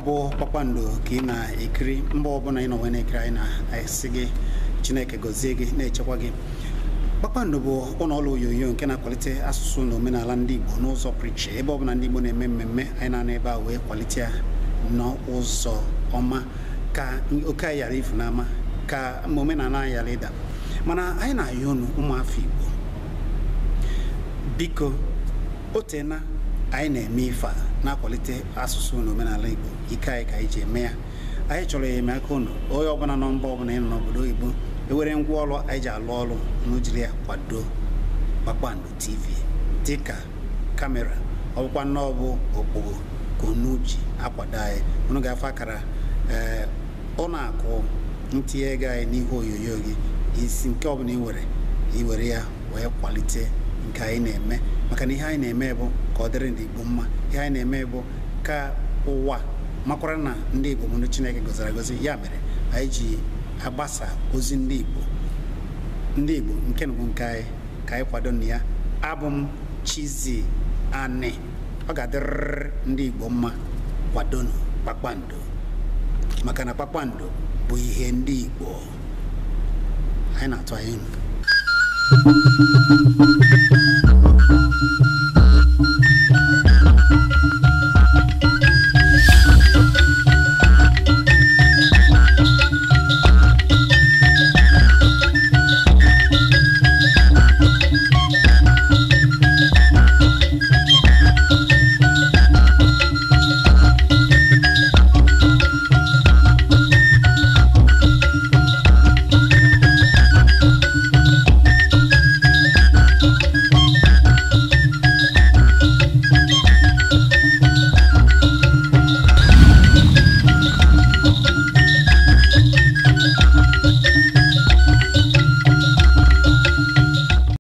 bụ kpakpando ka ị na-ekiri mba ọbụla ị nọ wee na-ekiri anyị na-esi gị Chineke gọzie gị na-echekwa gị. Kpakpando bụ ụlọ ọrụ onyonyo nke na-akwalite asụsụ na omenala ndị Igbo n'ụzọ pụrụ iche. Ebe ọbụla ndị Igbo na-eme mmemme anyị na-anọ ebe a wee kwalite ya n'ụzọ ọma ka oke anyị ghara ifu n'ama, ka omenala anyị ghara ịda. Mana anyị na-ayọ unu ụmụafọ Igbo, biko otena anyị na-eme ife a na-akwalite asụsụ na omenala Igbo. Ike anyị ka anyị ji eme ya. Anyị chọrọ enyemaka unu. Onye ọbụla nọ mba ọbụla ị nọ n'obodo oyibo ewere ngwa ọrụ anyị ji alụ ọrụ n'ojiri ya kwado Kpakpando TV dịka kamera, ọbụkwa nnọọ bụ okpogho ka unu ji akwado anyị. Unu ga-afọ akara ọ na-akụ ntinye ego anyị n'ihu onyonyo gị. Isi nke ọbụla iwere ya wee kwalite nke anyị na-eme, maka na ihe anyị na-eme bụ ka ọ dịrị ndị Igbo mma. Ihe anyị na-eme bụ ka ụwa makwara na ndị Igbo bụ ndị Chineke gọziri agọzi. Ya mere anyị ji agbasa ozi ndị Igbo nke bụ nke anyị ka anyị kwado na ya. Abụ m Chizzy Ani. Ọ ga-adịrịrị ndị Igbo mma. Kwadonu Kpakpando, maka na Kpakpando bụ ihe ndị Igbo. Anyị na-atụ anya unu.